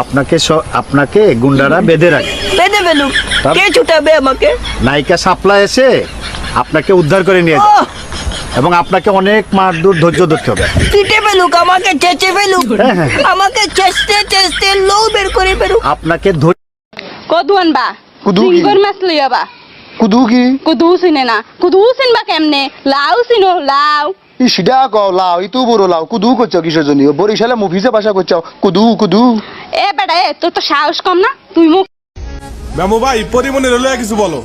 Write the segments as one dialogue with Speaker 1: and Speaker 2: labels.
Speaker 1: আপনাকে গুন্ডারা বেঁধে রাখে।
Speaker 2: বেঁধে ফেলুক, কে ছুটাবে আমাকে?
Speaker 1: নায়িকা সাপলা এসে আপনাকে উদ্ধার করে নিয়ে যায় এবং আপনাকে অনেক মারধর ধৈর্য ধরতে হবে।
Speaker 2: পিটে ফেলুক, আমাকে চেঁচে ফেলুক, আমাকে চেঁচতে চেঁচতে লো বের করে ফেলুক।
Speaker 1: আপনাকে
Speaker 3: কদুয়ান বা সিঙ্গর মাছ লইয়া বা কুদু চিনে না, কুদু চিনবা কেমনে? লাউ চিনো, লাউ
Speaker 4: ইসিডা কও লাও ইতু বড় লাও কুদু করছো কিসের জন্য? বরিশালে মুভিজে ভাষা করছো কুদু।
Speaker 3: এ বেটা এ তোর তো সাহস কম না? তুই মুখ
Speaker 5: মেমো ভাই পরিমণির হলে কিছু বলো।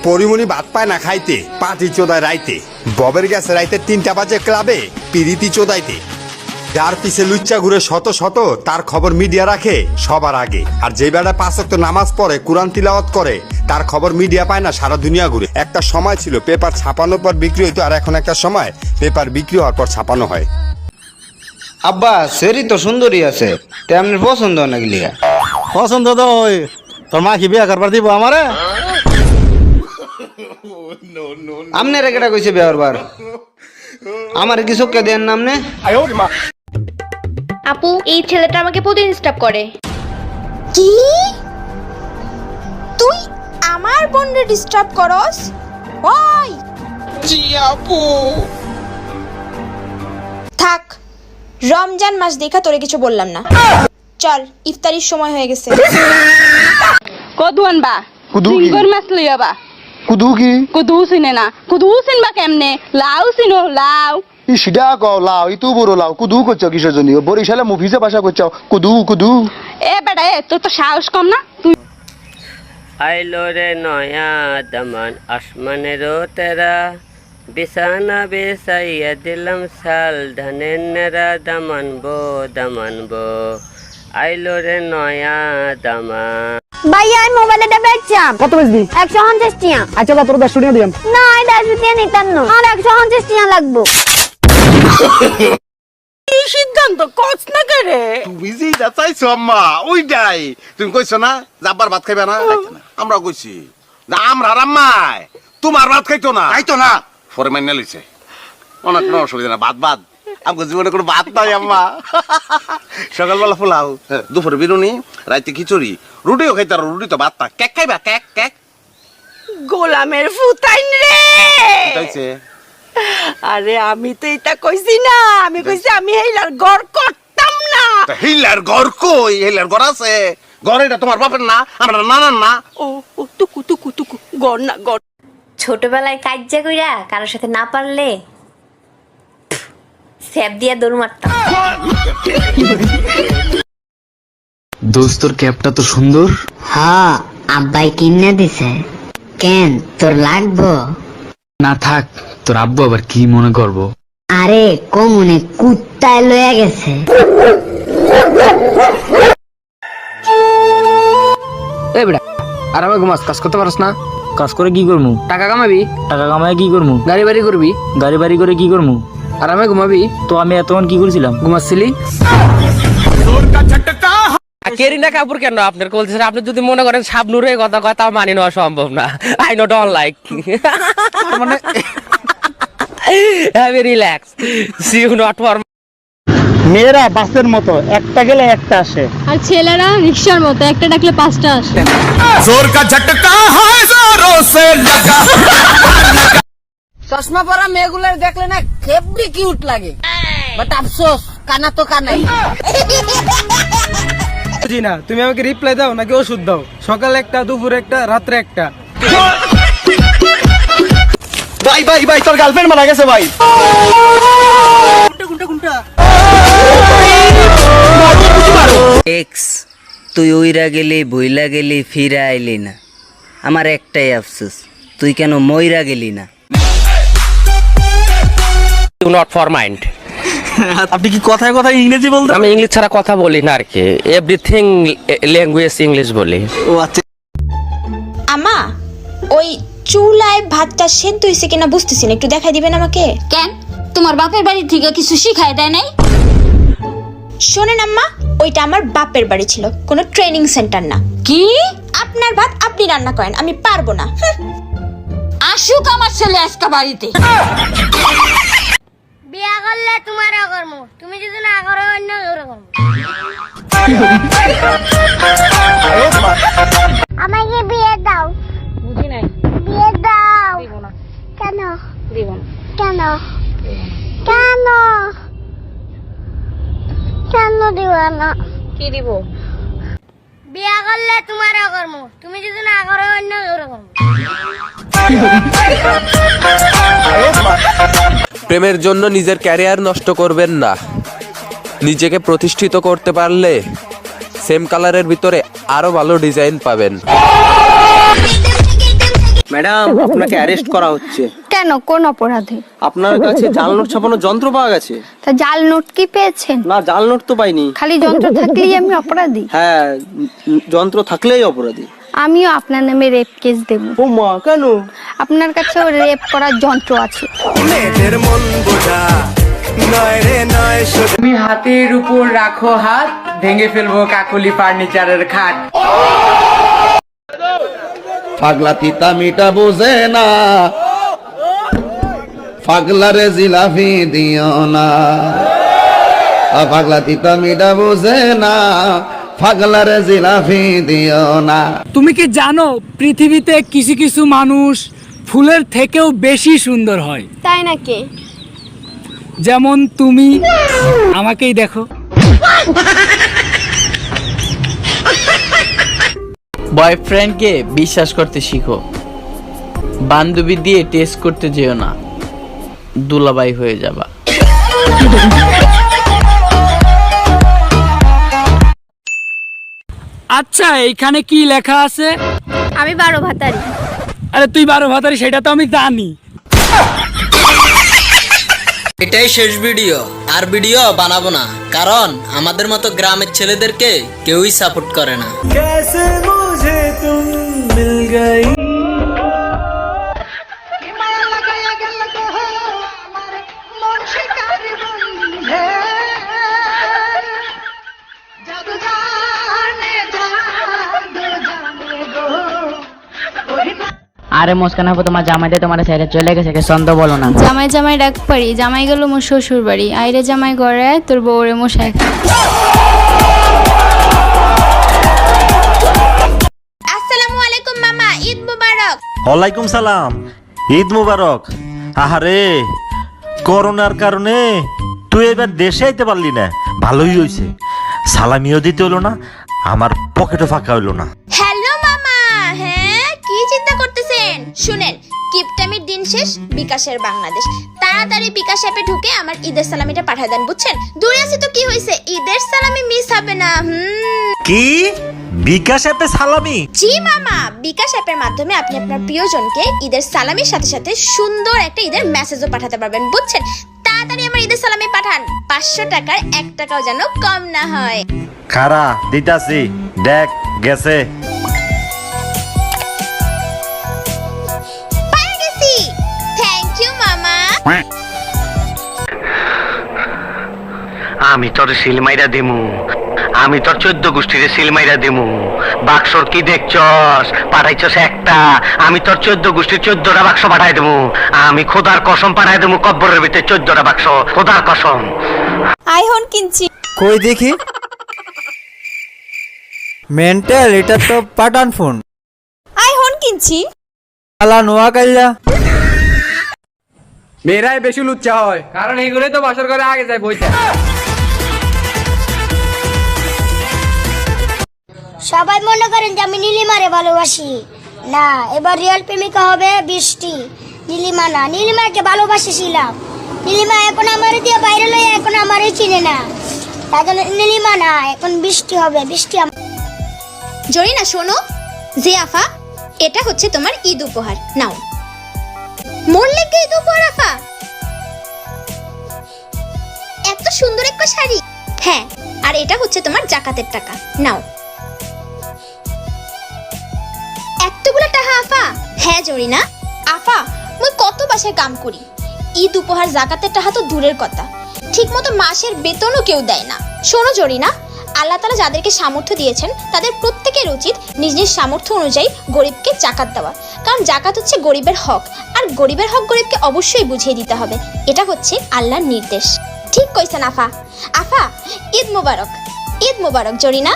Speaker 6: পরিমণি ভাত পায় না খাইতে, পাটি চোদায় রাইতে, ববের গেছে রাইতে 3টা বাজে ক্লাবে পিরিতি চোদাইতে। যার পিছে লুচ্চা ঘুরে শত শত, তার খবর মিডিয়া রাখে সবার আগে। আর যে বেড়া 5 ওয়াক্ত নামাজ পড়ে, কোরআন তিলাওয়াত করে, তার খবর মিডিয়া পায় না, সারা দুনিয়া ঘুরে। একটা সময় ছিল পেপার ছাপানোর পর বিক্রি হইতো, আর এখন একটা সময় পেপার বিক্রি হওয়ার পর ছাপানো হয়।
Speaker 7: আব্বা শরীর তো সুন্দরী আছে, তেমনি পছন্দ নাকি লিগা?
Speaker 4: পছন্দ তো ওই তোর মা কি বিয়া করবার দিব আমারে?
Speaker 7: আমনে কেটা কইছে বিয়ার বার? আমার কি চোখকে দেন নামনে?
Speaker 8: আপু, এই ছেলেটা আমাকে প্রতিদিন ডিস্টার্ব করে।
Speaker 9: কি? তুই আমার বোনকে ডিস্টার্ব করস? ওই
Speaker 2: জি আপু।
Speaker 9: থাক, রমজান মাস দেখা তোরে কিছু বললাম না। চল, ইফতারির সময় হয়ে গেছে।
Speaker 3: কদুয়ান বা সিঙ্গর মাছ লইয়া বা কুদু চিনে না, কুদু চিনবা কেমনে? লাউ চিনো, লাউ
Speaker 4: ইসিডা কও লাও ইতু বড় লাও কুদু করছো কিসের জন্য? বরিশালে মুভিজে ভাষা করছো কুদু।
Speaker 3: এ বেটা এ তোর তো সাহস কম না? তুই
Speaker 10: আইলো রে নয়া দামান আসমানেরও তেরা, বিছানা বেসাইয়া দিলাম শাল ধানের নেরা, দামানবো আইলো রে নয়া দামান।
Speaker 8: ভাই আমি মোবাইলটা বেচছাম।
Speaker 11: কত বেচবি?
Speaker 8: 150 টাকা।
Speaker 11: আচ্ছা বা তোর 150 টাকা দিলাম।
Speaker 8: না, 150 টাকা নিতাম না, আর 150 টাকা লাগবো।
Speaker 2: কি সিদ্ধান্ত কস না করে?
Speaker 6: তুমি যে চাইছো আম্মা ওইটাই। তুমি কইছো না যাবার ভাত খাইবে না? আমরা কইছি না আমরা আম্মাই তোমার ভাত খাইতো না পরে মাইনা লইছে। অনেক কোনো অসুবিধা না, ভাত আমাকে জীবনে কোনো ভাত নাই আম্মা। সকালবেলা পোলাও, দুপুরে বিরুনি, রাইতে খিচুড়ি, রুটিও খাইতে আর রুটি তো ভাত না। কেক খাইবা? কেক
Speaker 2: গোলামের ফুতাইন রে। আরে আমি তো এটা কইছি না, আমি কইছি আমি হেলার ঘর করতাম না।
Speaker 6: হিলার ঘর কই? হিলার ঘর আছে? ঘর এটা তোমার বাপের না, আমরা নানার না।
Speaker 2: ও টুকু ঘর না ঘর।
Speaker 8: ছোটবেলায় কাজ্জা কইরা কারোর সাথে না পারলে স্যাপ দিয়া দৌড় মারতাম।
Speaker 12: দোস্তর ক্যাপটা তো সুন্দর।
Speaker 8: হ্যাঁ, আব্বাই কিনে দিছে। কেন তোর লাগবো?
Speaker 12: না থাক, তোর আব্বু আবার কি মনে করবো?
Speaker 8: আরে কমনে কুত্তায় লয়ে গেছে।
Speaker 11: এ বেটা আর আমি ঘুমাস, কাজ করতে পারস না? কাজ করে কি করমু? টাকা কামাবি? টাকা কামাই কি করমু? গাড়ি বাড়ি করবি? গাড়ি বাড়ি করে কি করমু? আর আমি ঘুমাবি? তো আমি এতক্ষণ কি করছিলাম? ঘুমাচ্ছিলি?
Speaker 10: কেরিনা কাপুর কেন আপনার বলছেন? আপনি যদি মনে করেন শাবনুরের কথা কথা মানি নেওয়া সম্ভব না। আই নো ডোন্ট লাইক, মানে have relax, see you not for.
Speaker 11: মেয়েরা বাসের মতো, একটা গেলে একটা আসে,
Speaker 3: আর ছেলেরা রিকশার মতো, একটা ডাকলে 5টা আসে।
Speaker 5: জোর কা ঝটকা হয় জোরোं से लगा।
Speaker 2: চশমা পরা মেয়েগুলোর দেখলে না হেব্বি কিউট লাগে, বাট আফসোস কানা তো কানাই।
Speaker 11: বুঝি না, তুমি আমাকে রিপ্লাই দাও নাকি ওষুধ দাও? সকালে একটা, দুপুরে একটা, রাত্রে একটা।
Speaker 4: ভাই তোর গার্লফ্রেন্ড মারা গেছে ভাই।
Speaker 10: এক্স তুই উইরা গেলি, বইলা গেলি, ফিরে আইলি না। আমার একটাই আফসোস, তুই কেন মইরা গেলি না। Not for mind.
Speaker 11: আপনি কি কথায় কথায় ইংরেজি বলতে?
Speaker 10: আমি ইংলিশ ছাড়া কথা বলি না আর কি, এভরিথিং ল্যাঙ্গুয়েজ ইংলিশ বলি।
Speaker 11: ও আচ্ছা।
Speaker 9: আমা, ওই চুলায় ভাতটা সেদ্ধ হয়েছে কিনা বুঝতেছি না, একটু দেখাই দিবেন আমাকে?
Speaker 8: কেন তোমার বাপের বাড়ি থেকে কিছু শিখায় দেয় নাই?
Speaker 9: শোনেন আম্মা, ওইটা আমার বাপের বাড়ি ছিল, কোনো ট্রেনিং সেন্টার না।
Speaker 8: কি?
Speaker 9: আপনার ভাত আপনি রান্না করেন, আমি পারবো না।
Speaker 8: আসুক আমার ছেলে আজকে বাড়িতে।
Speaker 13: বিয়া করলে তোমারও করবো, তুমি যদি না করো অন্য করবো।
Speaker 8: আমাকে বিয়ে দাও।
Speaker 3: বুঝি নাই।
Speaker 8: বিয়ে দাও।
Speaker 3: দিব না।
Speaker 8: কেন?
Speaker 3: দিব না।
Speaker 8: কেন? কেন? কেন দিব না?
Speaker 3: কি দিব?
Speaker 8: বিয়ে করলে তোমারও করবো, তুমি যদি না করো অন্য করবো।
Speaker 10: প্রেমের জন্য নিজের ক্যারিয়ার নষ্ট করবেন না। নিজেকে প্রতিষ্ঠিত করতে পারলে সেম কালারের ভিতরে আরো ভালো ডিজাইন পাবেন।
Speaker 7: ম্যাডাম, আপনাকে অ্যারেস্ট করা হচ্ছে।
Speaker 3: কেন, কোন অপরাধে?
Speaker 7: আপনার কাছে জাল নোট ছাপানোর যন্ত্র পাওয়া গেছে।
Speaker 3: তা জাল নোট কি পেয়েছেন?
Speaker 7: না, জাল নোট তো পাইনি।
Speaker 3: খালি যন্ত্র থাকলেই আমি অপরাধী?
Speaker 7: হ্যাঁ, যন্ত্র থাকলেই অপরাধী।
Speaker 3: আমিও আপনার নামে রেপ কেস দেব।
Speaker 7: ও মা, কেন?
Speaker 3: আপনার কাছে রেপ করার যন্ত্র আছে।
Speaker 11: তুমি হাতের উপর রাখো হাত, ভেঙে ফেলবো কাকুলি ফার্নিচারের খাট।
Speaker 5: পাগলা তিতা মিটা বোঝে না, পাগলারে জিলাপি দিও না। পাগলা তিতা মিটা বোঝে না, পাগলারে জিলাপি দিও না।
Speaker 11: তুমি কি জানো পৃথিবীতে কিছু কিছু মানুষ ফুলের থেকেও বেশি সুন্দর হয়?
Speaker 3: তাই নাকি?
Speaker 11: যেমন তুমি, আমাকেই দেখো। বয়ফ্রেন্ডকে বিশ্বাস করতে শিখো, বান্ধবী দিয়ে টেস্ট করতে যেও না, দুলাবাই হয়ে যাবা। আচ্ছা, এইখানে কি লেখা আছে?
Speaker 3: আমি 12 ভাতারি।
Speaker 11: আরে তুই 12 ভাতারি, সেটা তো আমি জানি।
Speaker 7: এটাই শেষ ভিডিও, আর ভিডিও বানাবো না, কারণ আমাদের মতো গ্রামের ছেলেদেরকে কেউই সাপোর্ট করে না।
Speaker 11: আরে মুস্কান আপু, তোমার জামাইতে তোমার সাইডে চলে গেছে, কে সন্দেহ বলো না।
Speaker 3: জামাই জামাই ডাক পারি, জামাই গেল মোর শ্বশুর বাড়ি। আইরে জামাই ঘরে, তোর বউরে মশাই।
Speaker 9: আসসালামু আলাইকুম মামা, ঈদ মুবারক।
Speaker 1: ওয়ালাইকুম সালাম, ঈদ মুবারক। আহারে, করোনার কারণে তুই এবার দেশে আইতে পারলি না, ভালোই হইছে। সালামিও দিতে হলো না, আমার পকেটও ফাঁকা হইলো না।
Speaker 9: হ্যালো মামা। হ্যাঁ, কি চিন্তা করতেছেন? শুনেন, কিপটামির দিন শেষ, বিকাশের বাংলাদেশ। তাড়াতাড়ি বিকাশ অ্যাপে ঢুকে আমার ঈদের সালামিটা পাঠিয়ে দেন, বুঝছেন? দূরে আছি তো কি হয়েছে, ঈদের সালামি মিস হবে না।
Speaker 1: কি বিকাশ অ্যাপে সালামি?
Speaker 9: জি মামা, বিকাশ অ্যাপের মাধ্যমে আপনি আপনার প্রিয়জনকে ঈদের সালামির সাথে সাথে সুন্দর একটা ঈদের মেসেজও পাঠাতে পারবেন, বুঝছেন? তাড়াতাড়ি আমার ঈদের সালামি পাঠান, 500 টাকার 1 টাকাও যেন কম না হয়।
Speaker 1: খারা দিতাছি, দেখ গেছে।
Speaker 9: পেয়ে গেছি, থ্যাংক ইউ মামা।
Speaker 5: আমি তোর সিলমাইরা দিমু, আমি তোর 14 গোষ্ঠীর সিলমাইরা দিমু। বাক্সর কি দেখছস? পাঠাইছস একটা, আমি তোর 14 গোষ্ঠীর 14টা বাক্স পাঠাই দেবো। আমি খোদার কসম পাঠাই দেবো, কব্বরের ভিতরে 14টা বাক্স, খোদার কসম।
Speaker 9: আইফোন কিনছি।
Speaker 5: কই দেখি মেন্টাল, এটা তো পাঠান ফোন।
Speaker 9: আইফোন কিনছি।
Speaker 5: আলা নোয়া কাইলা
Speaker 11: মেয়েরাই বেশি লুচ্চা হয়, কারণ এইগুলোই তো বাসর করে আগে যায় বইটা।
Speaker 8: সবাই মনে করেন যে আমি নীলিমারে ভালোবাসি না, এবার রিয়েল প্রেমিকা হবে বৃষ্টি। নীলিমা না, নীলিমাকে ভালোবাসিছিলাম। নীলিমা এখন আমারে দিয়ে বাইরে লয়ে, এখন আমারই চিনে না, তাই জন্য নীলিমা না, এখন বৃষ্টি হবে। বৃষ্টি
Speaker 9: জরিনা শোনো, যে আফা, এটা হচ্ছে তোমার ঈদ উপহার, নাও। মোর লেগে ঈদ উপহার আফা? এত সুন্দর একটা শাড়ি। হ্যাঁ, আর এটা হচ্ছে তোমার জাকাতের টাকা, নাও। এতগুলো টাকা আফা? হ্যাঁ জরিনা। আফা, মুই কত বাসায় কাম করি, ঈদ উপহার জাকাতের টাকা তো দূরের কথা, ঠিক মতো মাসের বেতনও কেউ দেয় না। শোনো জরিনা, আল্লাহ তাআলা যাদেরকে সামর্থ্য দিয়েছেন তাদের প্রত্যেকের উচিত নিজ নিজ সামর্থ্য অনুযায়ী গরিবকে জাকাত দেওয়া, কারণ জাকাত হচ্ছে গরিবের হক, আর গরিবের হক গরিবকে অবশ্যই বুঝিয়ে দিতে হবে। এটা হচ্ছে আল্লাহর নির্দেশ। ঠিক কইছেন আফা। আফা, ঈদ মোবারক। ঈদ মোবারক জরিনা।